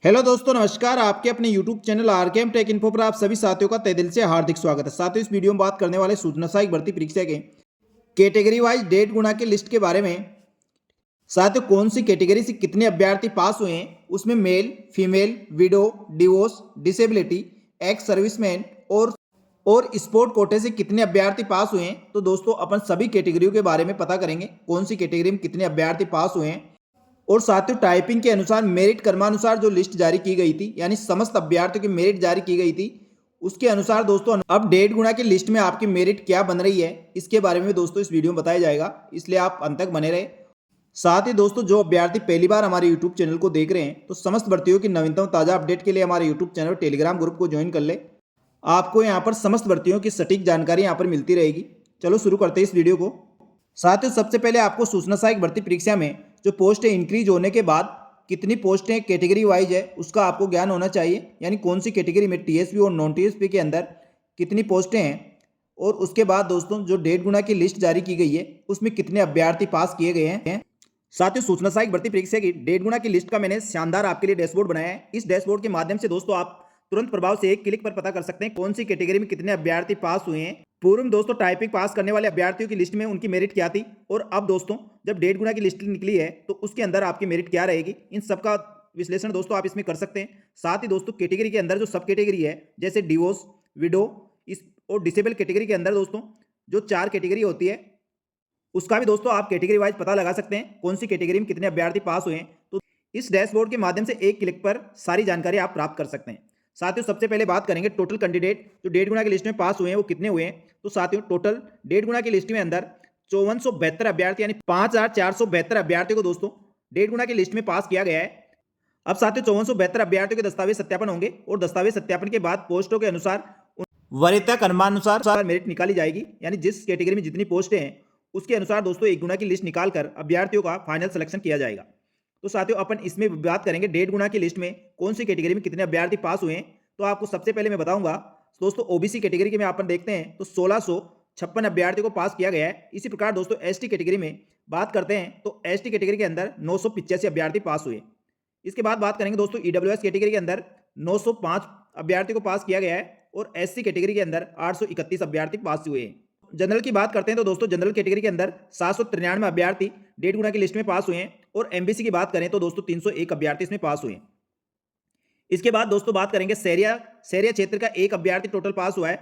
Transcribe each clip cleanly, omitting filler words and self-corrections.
Hello दोस्तों, नमस्कार। आपके अपने YouTube channel RKM take info पर आप सभी साथियों का तहे दिल से हार्दिक स्वागत है। साथियों, इस वीडियो में बात करने वाले सूचना सहायक भर्ती परीक्षा के कैटेगरी वाइज डेट गुणा के लिस्ट के बारे में। साथियों, कौन सी कैटेगरी से कितने अभ्यर्थी पास हुए हैं, उसमें male, female, widow, divorce, disability, ex serviceman और स्पोर्ट कोटे से कितने अभ्यर्थी पास हुए हैं। तो दोस्तों, अपन सभी कैटेगरियों के बारे में पता करेंगे, कौन सी कैटेगरी में कितने अभ्यर्थी पास हुए हैं। और साथियों, टाइपिंग के अनुसार मेरिट क्रमानुसार जो लिस्ट जारी की गई थी, यानी समस्त अभ्यर्थियों की मेरिट जारी की गई थी, उसके अनुसार दोस्तों अब डेढ़ गुणा की लिस्ट में आपकी मेरिट क्या बन रही है, इसके बारे में दोस्तों इस वीडियो में बताया जाएगा, इसलिए आप अंत तक बने रहे। साथ ही दोस्तों, जो अभ्यर्थी पहली बार हमारे यूट्यूब चैनल को देख रहे हैं, तो समस्त भर्तियों की नवीनतम ताजा अपडेट के लिए हमारे यूट्यूब चैनल टेलीग्राम ग्रुप को ज्वाइन कर ले। आपको यहाँ पर समस्त भर्तियों की सटीक जानकारी यहाँ पर मिलती रहेगी। चलो शुरू करते हैं इस वीडियो को। साथियों, सबसे पहले आपको सूचना सहायक भर्ती परीक्षा में जो पोस्टें इंक्रीज होने के बाद कितनी पोस्टें कैटेगरी वाइज है, उसका आपको ज्ञान होना चाहिए। यानी कौन सी कैटेगरी में टीएसपी और नॉन टीएसपी के अंदर कितनी पोस्टें हैं, और उसके बाद दोस्तों जो डेढ़ गुणा की लिस्ट जारी की गई है, उसमें कितने अभ्यर्थी पास किए गए हैं। साथियों, सूचना सहायक भर्ती परीक्षा की डेढ़ गुणा की लिस्ट का मैंने शानदार आपके लिए डैशबोर्ड बनाया है। इस डैशबोर्ड के माध्यम से दोस्तों आप तुरंत प्रभाव से एक क्लिक पर पता कर सकते हैं कौन सी कैटेगरी में कितने अभ्यर्थी पास हुए हैं। पूर्व में दोस्तों टाइपिंग पास करने वाले अभ्यर्थियों की लिस्ट में उनकी मेरिट क्या थी, और अब दोस्तों जब डेढ़ गुणा की लिस्ट निकली है तो उसके अंदर आपकी मेरिट क्या रहेगी, इन सबका विश्लेषण दोस्तों आप इसमें कर सकते हैं। साथ ही दोस्तों कैटेगरी के अंदर जो सब कैटेगरी है, जैसे डिवोर्स, विडो और डिसेबल कैटेगरी के अंदर दोस्तों जो 4 कैटेगरी होती है, उसका भी दोस्तों आप कैटेगरी वाइज पता लगा सकते हैं कौन सी कैटेगरी में कितने अभ्यर्थी पास हुए हैं। तो इस डैशबोर्ड के माध्यम से एक क्लिक पर सारी जानकारी आप प्राप्त कर सकते हैं। साथियों, सबसे पहले बात करेंगे टोटल कैंडिडेट जो डेढ़ गुणा की लिस्ट में पास हुए हैं वो कितने हुए हैं। तो साथियों, टोटल डेढ़ गुणा की लिस्ट में अंदर 5472 अभ्यर्थी यानी 5472 अभ्यर्थियों को दोस्तों डेढ़ गुणा की लिस्ट में पास किया गया है। अब साथियों, 5472 अभ्यर्थियों के दस्तावेज सत्यापन होंगे और दस्तावेज सत्यापन के बाद पोस्टों के अनुसार वरीयता क्रमानुसार मेरिट निकाली जाएगी। यानी जिस कैटेगरी में जितनी पोस्टें हैं उसके अनुसार दोस्तों एक गुणा की लिस्ट निकालकर अभ्यर्थियों का फाइनल सिलेक्शन किया जाएगा। तो साथियों, अपन इसमें बात करेंगे डेढ़ गुणा की लिस्ट में कौन सी कैटेगरी में कितने अभ्यर्थी पास हुए हैं। तो आपको सबसे पहले मैं बताऊंगा दोस्तों, ओबीसी कैटेगरी के में अपन देखते हैं तो 1656 अभ्यर्थियों को पास किया गया है। इसी प्रकार दोस्तों एसटी कैटेगरी में बात करते हैं तो एसटी कैटेगरी के अंदर 985 अभ्यर्थी पास हुए। इसके बाद बात करेंगे दोस्तों ईडब्ल्यूएस कैटेगरी के अंदर 905 अभ्यर्थियों को पास किया गया है, और एससी कैटेगरी के अंदर 831 अभ्यर्थी पास हुए हैं। जनरल की बात करते हैं तो दोस्तों जनरल कैटेगरी के अंदर 793 अभ्यर्थी डेढ़ गुणा की लिस्ट में पास हुए हैं, और एमबीसी की बात करें तो दोस्तों 301 अभ्यर्थी इसमें पास हुए हैं। इसके बाद दोस्तों बात करेंगे सैरिया क्षेत्र का एक अभ्यर्थी टोटल पास हुआ है।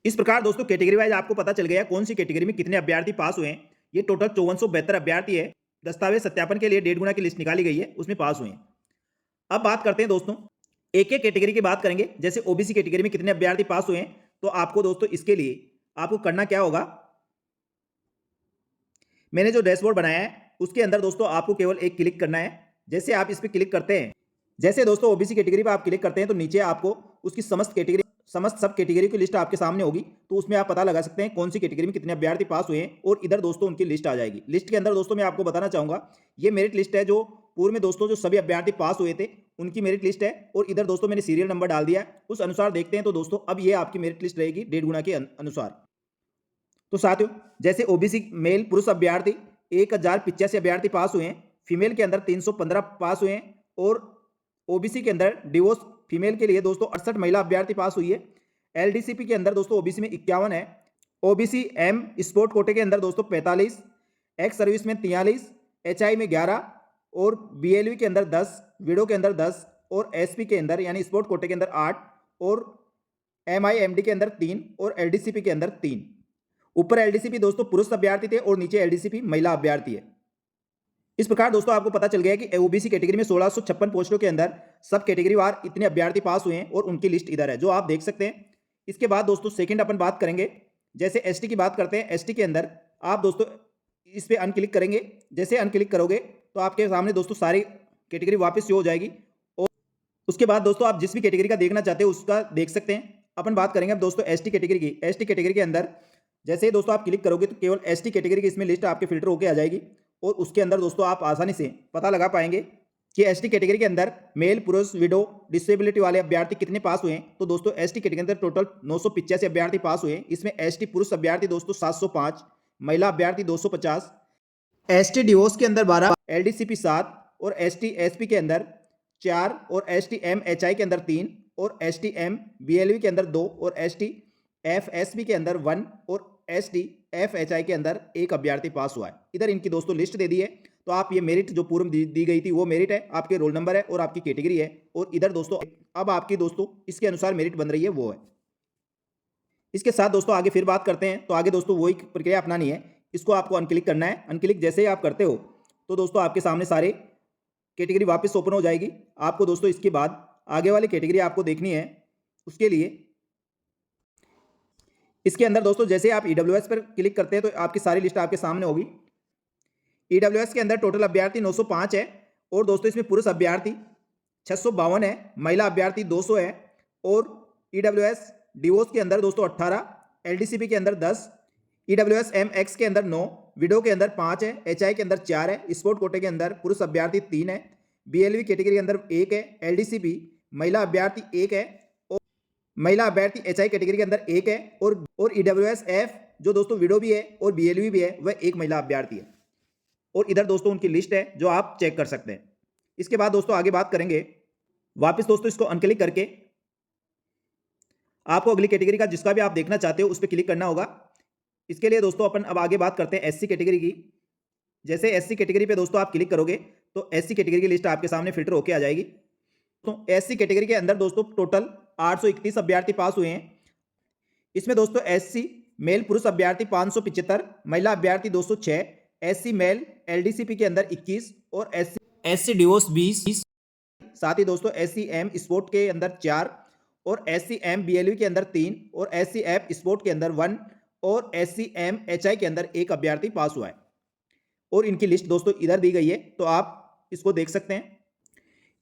इस प्रकार दोस्तों कैटेगरी वाइज आपको पता चल गया कौन सी कैटेगरी में कितने अभ्यर्थी पास हुए हैं। ये टोटल 5472 अभ्यर्थी है। दस्तावेज सत्यापन के लिए डेढ़ गुणा की लिस्ट निकाली गई है, उसमें पास हुए हैं। अब बात करते हैं दोस्तों एक एक कैटेगरी की बात करेंगे। जैसे ओबीसी कैटेगरी में कितने अभ्यर्थी पास हुए हैं, तो आपको दोस्तों इसके लिए आपको करना क्या होगा, मैंने जो डैशबोर्ड बनाया है उसके अंदर दोस्तों आपको केवल एक क्लिक करना है। जैसे आप इस पर क्लिक करते हैं, जैसे दोस्तों ओबीसी कैटेगरी पर आप क्लिक करते हैं तो नीचे आपको उसकी समस्त सब कैटेगरी की लिस्ट आपके सामने होगी। तो उसमें आप पता लगा सकते हैं कौन सी कैटेगरी में कितने अभ्यर्थी पास हुए हैं, और इधर दोस्तों उनकी लिस्ट आ जाएगी। लिस्ट के अंदर दोस्तों मैं आपको बताना चाहूंगा, ये मेरिट लिस्ट है जो पूर्व में दोस्तों जो सभी अभ्यर्थी पास हुए थे उनकी मेरिट लिस्ट है, और इधर दोस्तों मैंने सीरियल नंबर डाल दिया है, उस अनुसार देखते हैं। तो दोस्तों अब ये आपकी मेरिट लिस्ट रहेगी डेढ़ गुणा के अनुसार। तो साथियों, जैसे ओबीसी मेल पुरुष अभ्यर्थी 1085 अभ्यर्थी पास हुए हैं, फीमेल के अंदर 315 पास हुए हैं, और ओबीसी के अंदर डिवोर्स फीमेल के लिए दोस्तों 68 महिला अभ्यर्थी पास हुई है। एलडीसीपी के अंदर दोस्तों ओबीसी में 51 है, ओबीसी एम स्पोर्ट कोटे के अंदर दोस्तों 45, एक्स सर्विस में 43, एचआई में 11, और बीएलवी के अंदर 10, विडो के अंदर 10, और एसपी के अंदर यानी स्पोर्ट कोटे के अंदर 8, और एमआईएमडी के अंदर 3, और एलडीसीपी के अंदर 3। ऊपर एलडीसीपी दोस्तों पुरुष अभ्यर्थी थे और नीचे एलडीसीपी महिला अभ्यर्थी है। इस प्रकार दोस्तों आपको पता चल गया कि ओबीसी कैटेगरी में 1656 पोस्टों के अंदर सब कैटेगरी वार इतने अभ्यर्थी पास हुए हैं, और उनकी लिस्ट इधर है जो आप देख सकते हैं। इसके बाद दोस्तों सेकंड अपन बात करेंगे, जैसे एसटी की बात करते हैं। एसटी के अंदर आप दोस्तों इस पर अनक्लिक करेंगे, जैसे अनक्लिक करोगे तो आपके सामने दोस्तों सारी कैटेगरी वापस शो हो जाएगी, और उसके बाद दोस्तों आप जिस भी कैटेगरी का देखना चाहते हो उसका देख सकते हैं। अपन बात करेंगे अब दोस्तों एसटी कैटेगरी की। एसटी कैटेगरी के अंदर जैसे ही दोस्तों आप क्लिक करोगे तो केवल एसटी कैटेगरी की इसमें लिस्ट आपके फिल्टर होकर आ जाएगी, और उसके अंदर दोस्तों आप आसानी से पता लगा पाएंगे कि एसटी कैटेगरी के अंदर मेल, पुरुष, विडो, डिसेबिलिटी वाले अभ्यर्थी कितने पास हुए हैं। तो दोस्तों एसटी कैटेगरी के अंदर टोटल 985 अभ्यर्थी पास हुए हैं। इसमें एसटी पुरुष अभ्यर्थी दोस्तों 705, महिला अभ्यर्थी 250, एसटी डिवोर्स के अंदर 12, एलडीसीपी 7, और एसटी एसपी के अंदर 4 और STMHI के अंदर 3 और STMBLV के अंदर 2 और STFSB के अंदर 1 और STFHI के अंदर 1 अभ्यर्थी पास हुआ है। इधर इनकी दोस्तों लिस्ट दे दी है। तो आप ये मेरिट जो पूर्व दी गई थी वो मेरिट है, आपके रोल नंबर है और आपकी कैटेगरी है। और इधर दोस्तों अब आपकी दोस्तों इसके अनुसार मेरिट बन रही है वो है। इसके साथ दोस्तों आगे फिर बात करते हैं। तो आगे दोस्तों वही प्रक्रिया अपनानी है। इसको आपको अनक्लिक करना है। अनक्लिक जैसे ही आप करते हो तो दोस्तों आपके सामने सारे कैटेगरी वापस ओपन हो जाएगी। आपको दोस्तों इसके बाद आगे वाली कैटेगरी आपको देखनी है। उसके लिए इसके अंदर दोस्तों जैसे आप EWS पर क्लिक करते हैं तो आपकी सारी लिस्ट आपके सामने होगी। EWS के अंदर टोटल अभ्यर्थी 905 है और दोस्तों इसमें पुरुष अभ्यर्थी 652 है, महिला अभ्यर्थी 200 है और EWS डिवोर्स के अंदर दोस्तों 18, LDCP के अंदर 10, EWS MX के अंदर 9, विडो के अंदर 5 है, HI के अंदर 4 है, स्पोर्ट कोटे के अंदर पुरुष अभ्यर्थी 3 है, BLV कैटेगरी के अंदर 1 है, LDCP महिला अभ्यर्थी 1 है और महिला अभ्यर्थी HI कैटेगरी के अंदर 1 है और EWS F जो दोस्तों विडो भी है और BLV भी है वह 1 महिला अभ्यर्थी है। और इधर दोस्तों उनकी लिस्ट है जो आप चेक कर सकते हैं। इसके बाद दोस्तों आगे बात करेंगे। वापस दोस्तों इसको अनक्लिक करके आपको अगली कैटेगरी का जिसका भी आप देखना चाहते हो उस पर क्लिक करना होगा। इसके लिए दोस्तों अपन अब आगे बात करते हैं SC कैटेगरी की। जैसे SC कैटेगरी पे दोस्तों आप क्लिक करोगे तो SC कैटेगरी की लिस्ट आपके सामने फिल्टर होकर आ जाएगी। तो SC कैटेगरी के अंदर दोस्तों टोटल 831 अभ्यर्थी पास हुए हैं। इसमें दोस्तों SC मेल पुरुष अभ्यर्थी 575, महिला अभ्यर्थी 206, SC मेल LDCP के अंदर 21 और SC डिवोर्स 20। साथ ही दोस्तों SCM स्पोर्ट के अंदर 4 और SCM BLV के अंदर 3 और SCF स्पोर्ट के अंदर 1 और SCM HI के अंदर 1 अभ्यर्थी पास हुआ है। और इनकी लिस्ट दोस्तों इधर दी गई है तो आप इसको देख सकते हैं।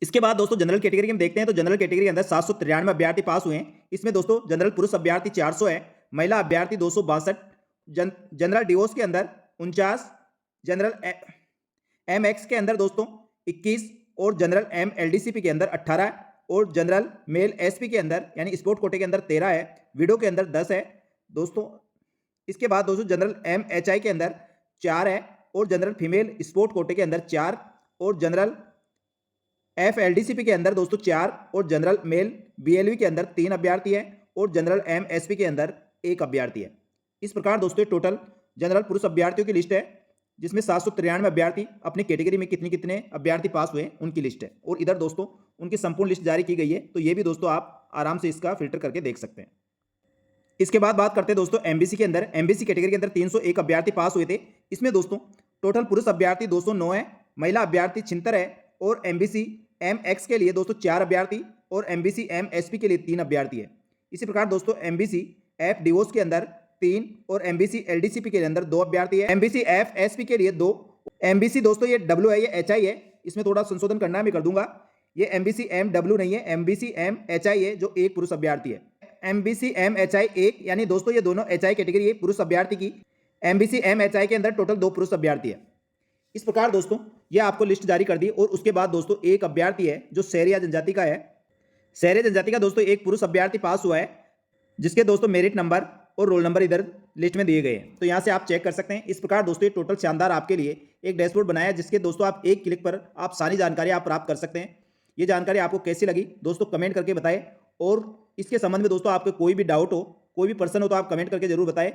इसके बाद दोस्तों जनरल कैटेगरी में देखते हैं। तो जनरल कैटेगरी के अंदर 793 अभ्यर्थी पास हुए हैं। इसमें दोस्तों जनरल पुरुष अभ्यर्थी 400 है, महिला अभ्यर्थी 262, जनरल डिवोर्स के अंदर 49, जनरल MX के अंदर दोस्तों 21 और जनरल LDCP के अंदर 18 और जनरल मेल SP के अंदर यानी स्पोर्ट कोटे के अंदर 13 है, विडो के अंदर 10 है दोस्तों। इसके बाद दोस्तों जनरल MHI के अंदर 4 है और जनरल फीमेल स्पोर्ट कोटे के अंदर 4 और जनरल FLDCP के अंदर दोस्तों 4 और जनरल मेल BLV के अंदर 3 अभ्यर्थी है और जनरल MSP के अंदर 1 अभ्यर्थी है। इस प्रकार दोस्तों टोटल जनरल पुरुष अभ्यर्थियों की लिस्ट है जिसमें 793 अभ्यर्थी अपनी कैटेगरी में कितने कितने अभ्यर्थी पास हुए उनकी लिस्ट है। और इधर दोस्तों उनकी संपूर्ण लिस्ट जारी की गई है। तो ये भी दोस्तों आप आराम से इसका फिल्टर करके देख सकते हैं। इसके बाद बात करते हैं दोस्तों MBC के अंदर। MBC कैटेगरी के अंदर 301 अभ्यर्थी पास हुए थे। इसमें दोस्तों टोटल पुरुष अभ्यर्थी 209 है, महिला अभ्यर्थी 76 है और MBC MX के लिए दोस्तों 4 अभ्यर्थी और MBC MSP के लिए 3 अभ्यर्थी है। इसी प्रकार दोस्तों MBC F डिवोर्स के अंदर 3 और MBC LDCP के अंदर 2 अभ्यर्थी है, MBC FSP के लिए 2, MBC दोस्तों ये W है, ये HI है, इसमें थोड़ा संशोधन करना है मैं कर दूंगा। ये MBC MW नहीं है, MBC MHI है जो 1 पुरुष अभ्यर्थी है। MBC MHI 1 यानी दोस्तों ये दोनों HI कैटेगरी है पुरुष अभ्यर्थी की। MBC MHI के अंदर टोटल 2 पुरुष अभ्यर्थी है। इस प्रकार दोस्तों ये आपको लिस्ट जारी कर दी। और उसके बाद दोस्तों एक अभ्यर्थी है जो शहरी जनजाति का है। शहरी जनजाति का दोस्तों एक पुरुष अभ्यर्थी पास हुआ है जिसके दोस्तों मेरिट नंबर और रोल नंबर इधर लिस्ट में दिए गए हैं। तो यहाँ से आप चेक कर सकते हैं। इस प्रकार दोस्तों ये टोटल शानदार आपके लिए एक डैशबोर्ड बनाया है जिसके दोस्तों आप एक क्लिक पर आप सारी जानकारी आप प्राप्त कर सकते हैं। ये जानकारी आपको कैसी लगी दोस्तों कमेंट करके बताएं। और इसके संबंध में दोस्तों आपको कोई भी डाउट हो, कोई भी प्रश्न हो तो आप कमेंट करके जरूर बताएं।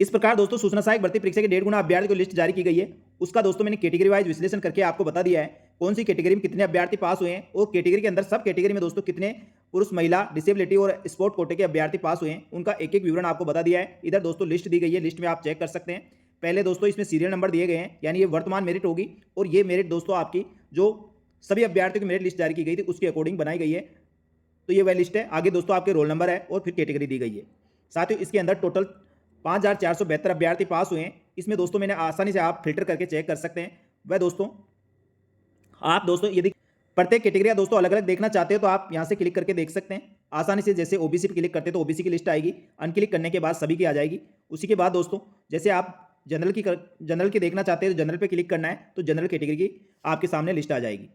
इस प्रकार दोस्तों सूचना सहायक भर्ती परीक्षा के 1.5 गुना अभ्यर्थी को लिस्ट जारी की गई है। उसका दोस्तों मैंने कैटेगरी वाइज विश्लेषण करके आपको बता दिया है कौन सी कैटेगरी में कितने अभ्यर्थी पास हुए हैं और कैटेगरी के अंदर सब कैटेगरी में दोस्तों कितने पुरुष, महिला, डिसेबिलिटी और स्पोर्ट कोटे के अभ्यर्थी पास हुए हैं उनका एक एक विवरण आपको बता दिया है। इधर दोस्तों लिस्ट दी गई है, लिस्ट में आप चेक कर सकते हैं। पहले दोस्तों इसमें सीरियल नंबर दिए गए हैं यानी ये वर्तमान मेरिट होगी और ये मेरिट दोस्तों आपकी जो सभी अभ्यर्थियों की मेरिट लिस्ट जारी की गई थी उसके अकॉर्डिंग बनाई गई है। तो ये वह लिस्ट है। आगे दोस्तों आपके रोल नंबर है और फिर कैटेगरी दी गई है। साथ ही इसके अंदर टोटल 5472 अभ्यर्थी पास हुए हैं। इसमें दोस्तों मैंने आसानी से आप फिल्टर करके चेक कर सकते हैं। वह दोस्तों आप दोस्तों यदि प्रत्येक कैटेगरी दोस्तों अलग अलग देखना चाहते हो तो आप यहां से क्लिक करके देख सकते हैं आसानी से। जैसे ओबीसी पे क्लिक करते हैं तो ओबीसी की लिस्ट आएगी, अनक्लिक करने के बाद सभी की आ जाएगी। उसी के बाद दोस्तों जैसे आप जनरल की देखना चाहते हैं तो जनरल पे क्लिक करना है तो जनरल कैटेगरी की आपके सामने लिस्ट आ जाएगी।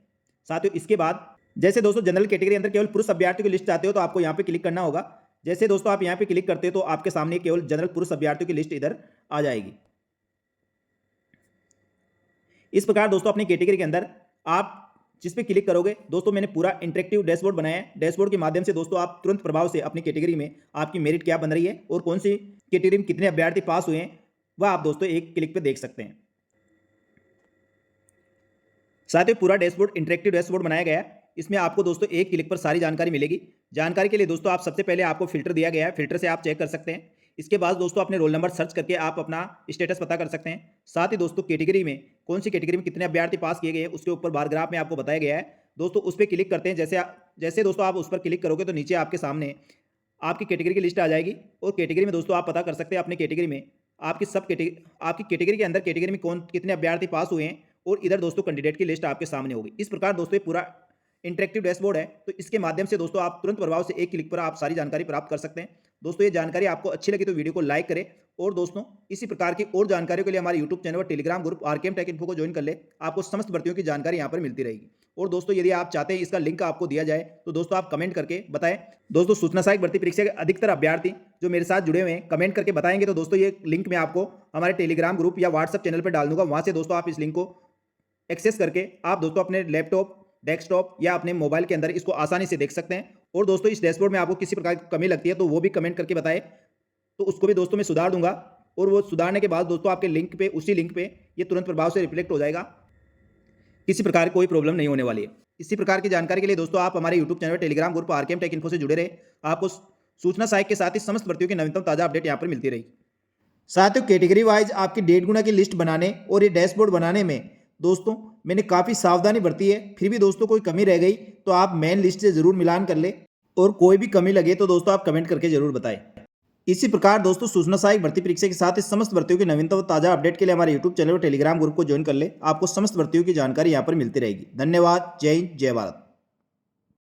साथ ही इसके बाद जैसे दोस्तों जनरल कैटेगरी अंदर केवल पुरुष अभ्यर्थियों की लिस्ट चाहते हो तो आपको यहाँ पे क्लिक करना होगा। जैसे दोस्तों आप यहाँ पे क्लिक करते हो तो आपके सामने केवल जनरल पुरुष अभ्यर्थियों की लिस्ट इधर आ जाएगी। इस प्रकार दोस्तों अपनी कैटेगरी के अंदर आप जिस पे क्लिक करोगे दोस्तों मैंने पूरा इंटरेक्टिव डैशबोर्ड बनाया है। डैशबोर्ड के माध्यम से दोस्तों आप तुरंत प्रभाव से अपनी कैटेगरी में आपकी मेरिट क्या बन रही है और कौन सी कैटेगरी में कितने अभ्यर्थी पास हुए हैं वह आप दोस्तों एक क्लिक पे देख सकते हैं। साथ ही पूरा डैशबोर्ड इंटरेक्टिव डैशबोर्ड बनाया गया है। इसमें आपको दोस्तों एक क्लिक पर सारी जानकारी मिलेगी। जानकारी के लिए दोस्तों आप सबसे पहले आपको फिल्टर दिया गया है, फिल्टर से आप चेक कर सकते हैं। इसके बाद दोस्तों अपने रोल नंबर सर्च करके आप अपना स्टेटस पता कर सकते हैं। साथ ही दोस्तों कैटेगरी में कौन सी कैटेगरी में कितने अभ्यर्थी पास किए गए हैं उसके ऊपर बार ग्राफ में आपको बताया गया है। दोस्तों उस पर क्लिक करते हैं, जैसे दोस्तों आप उस पर क्लिक करोगे तो नीचे आपके सामने आपकी कैटेगरी की लिस्ट आ जाएगी और कैटेगरी में दोस्तों आप पता कर सकते हैं अपनी कैटेगरी में आपकी कैटेगरी के अंदर कैटेगरी में कौन कितने अभ्यर्थी पास हुए हैं और इधर दोस्तों कैंडिडेट की लिस्ट आपके सामने होगी। इस प्रकार दोस्तों ये पूरा इंटरेक्टिव डैशबोर्ड है, तो इसके माध्यम से दोस्तों आप तुरंत प्रभाव से एक क्लिक पर आप सारी जानकारी प्राप्त कर सकते हैं। दोस्तों ये जानकारी आपको अच्छी लगी तो वीडियो को लाइक करें और दोस्तों इसी प्रकार की और जानकारियों के लिए हमारे यूट्यूब चैनल और Telegram group RKM take info को ज्वाइन कर ले। आपको समस्त भर्तियों की जानकारी यहाँ पर मिलती रहेगी। और दोस्तों यदि आप चाहते हैं इसका लिंक आपको दिया जाए तो दोस्तों आप कमेंट करके बताएं। दोस्तों सूचना सहायक भर्ती परीक्षा के अधिकतर अभ्यर्थी जो मेरे साथ जुड़े हुए हैं कमेंट करके बताएंगे तो दोस्तों ये लिंक मैं आपको हमारे टेलीग्राम ग्रुप या व्हाट्सएप चैनल पर डाल दूंगा। वहां से दोस्तों आप इस लिंक को एक्सेस करके आप दोस्तों अपने लैपटॉप, डेस्कटॉप या अपने मोबाइल के अंदर इसको आसानी से देख सकते हैं। और दोस्तों इस डैशबोर्ड में आपको किसी प्रकार की कमी लगती है तो वो भी कमेंट करके बताएं, तो उसको भी दोस्तों मैं सुधार दूंगा। और वो सुधारने के बाद दोस्तों आपके लिंक पे, उसी लिंक पे ये तुरंत प्रभाव से रिफ्लेक्ट हो जाएगा। किसी प्रकार की कोई प्रॉब्लम नहीं होने वाली है। इसी प्रकार की जानकारी के लिए दोस्तों आप हमारे YouTube channel Telegram group RKM take info से जुड़े रहे। आपको सूचना सहायक के साथ ही समस्त भर्तियों की नवीनतम ताजा अपडेट यहाँ पर मिलती रहेगी। साथियों कैटेगरी वाइज आपकी 1.5 गुना की लिस्ट बनाने और ये डैशबोर्ड बनाने में दोस्तों मैंने काफ़ी सावधानी बरती है। फिर भी दोस्तों कोई कमी रह गई तो आप मेन लिस्ट से ज़रूर मिलान कर ले और कोई भी कमी लगे तो दोस्तों आप कमेंट करके ज़रूर बताएं। इसी प्रकार दोस्तों सूचना सहायक भर्ती परीक्षा के साथ इस समस्त भर्तियों की नवीनतम और ताजा अपडेट के लिए हमारे यूट्यूब चैनल और टेलीग्राम ग्रुप को ज्वाइन कर ले। आपको समस्त भर्तियों की जानकारी यहाँ पर मिलती रहेगी। धन्यवाद। जय हिंद, जय भारत।